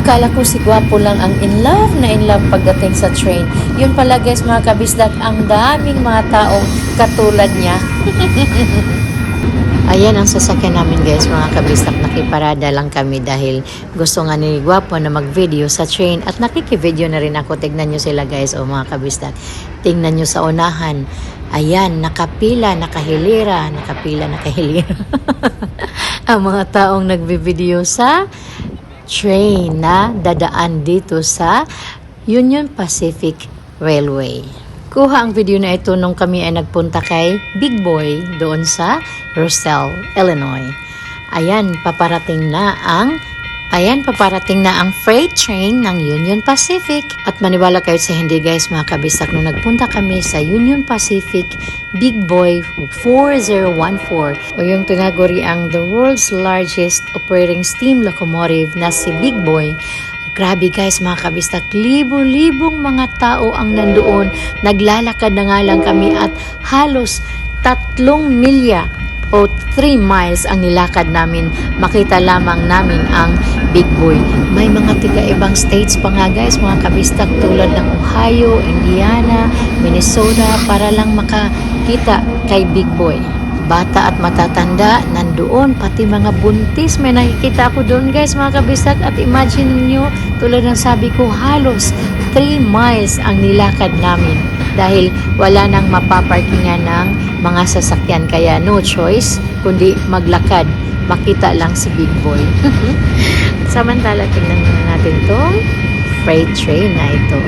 Akala ko si Gwapo lang ang in love pagdating sa train. Yun pala guys mga kabisdak, ang daming mga taong katulad niya. Ayan ang sasakyan namin guys mga kabisdak, nakiparada lang kami dahil gusto nga ni Gwapo na mag-video sa train at nakikivideo na rin ako. Tignan nyo sila guys o mga kabisdak, tingnan nyo sa unahan. Ayan, nakapila, nakahilira ang mga taong nagbe-video sa train na dadaan dito sa Union Pacific Railway. Kuha ang video na ito nung kami ay nagpunta kay Big Boy doon sa Roselle, Illinois. Ayan, paparating na ang freight train ng Union Pacific. At maniwala kayo sa hindi guys mga kabistak, nung nagpunta kami sa Union Pacific Big Boy 4014 o yung tinaguri ang the world's largest operating steam locomotive na si Big Boy. Grabe guys mga kabistak, libo-libong mga tao ang nandoon. Naglalakad na nga lang kami at halos 3 milya o 3 miles ang nilakad namin. Makita lamang namin ang Big Boy. May mga tiga-ibang states pa nga guys mga kabistak, tulad ng Ohio, Indiana, Minnesota, para lang makakita kay Big Boy. Bata at matatanda nandoon, pati mga buntis may nakikita ako doon guys mga kabistak. At imagine niyo, tulad ng sabi ko, halos 3 miles ang nilakad namin dahil wala nang mapaparkingan ng mga sasakyan, kaya no choice kundi maglakad, makita lang si Big Boy. Samantala tingnan natin tong freight train na ito.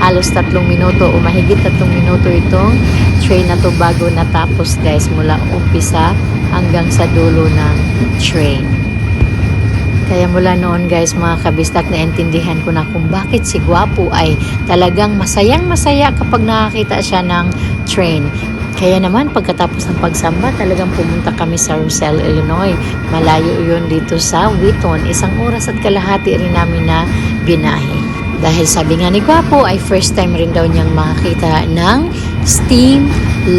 Halos 3 minuto o mahigit 3 minuto itong train na to bago natapos guys, mula umpisa hanggang sa dulo ng train. Kaya mula noon guys mga kabistak, naintindihan ko na kung bakit si Gwapo ay talagang masayang masaya kapag nakakita siya ng train. Kaya naman pagkatapos ng pagsamba, talagang pumunta kami sa Roselle, Illinois. Malayo yun dito sa Wheaton. 1 oras at kalahati rin namin na binahe. Dahil sabi nga ni Gwapo ay first time rin daw niyang makakita ng steam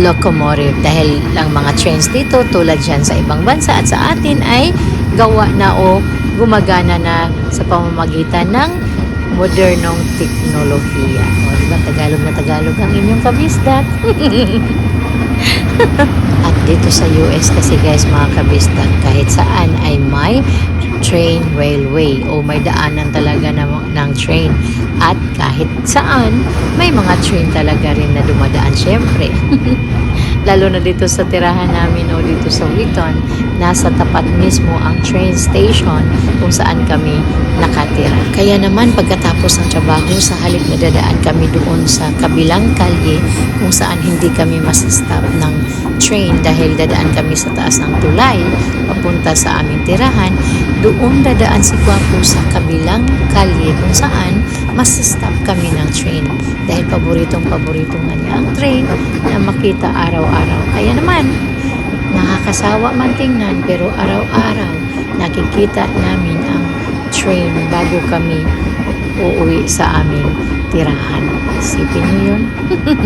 locomotive. Dahil lang mga trains dito tulad dyan sa ibang bansa at sa atin ay gawa na o gumagana na sa pamamagitan ng modernong teknolohiya. O diba, Tagalog na Tagalog ang inyong kabisdak. At dito sa US kasi guys mga kabisdak, kahit saan ay may train railway o may daanan talaga ng train, at kahit saan may mga train talaga rin na dumadaan syempre. Lalo na dito sa tirahan namin o dito sa Wheaton, nasa tapat mismo ang train station kung saan kami nakatira. Kaya naman pagkatapos ng trabaho, sa halip na dadaan kami doon sa kabilang kalye kung saan hindi kami masastop ng train dahil dadaan kami sa taas ng tulay papunta sa aming tirahan. Doon dadaan si Gwapo sa kabilang kalye kung saan masastop kami ng train dahil paboritong nga niya ang train na makita araw-araw. Kaya naman nakakasawa man tingnan, pero araw-araw nakikita namin ang train bago kami uuwi sa aming tirahan. Isipin niyo yun?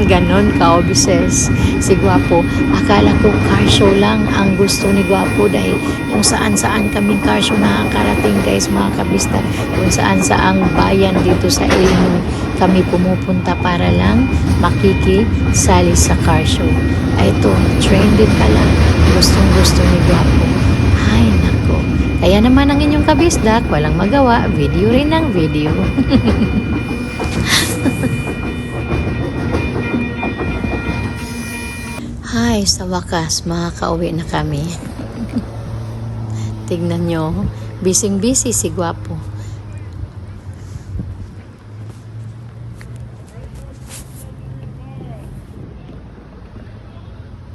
Ganon ka-obses si Gwapo. Akala ko car show lang ang gusto ni Gwapo dahil kung saan-saan kaming car show nakakarating guys mga kabistak. Kung saan-saang bayan dito sa Illinois kami pumupunta para lang makikisali sa car show. Ay ito, train din pala. Gustong-gusto ni Gwapo. Ay nako. Kaya naman ang inyong kabisdak, walang magawa, video rin ng video. Hi, sa wakas, makakauwi na kami. Tignan nyo, busy-busy si Gwapo.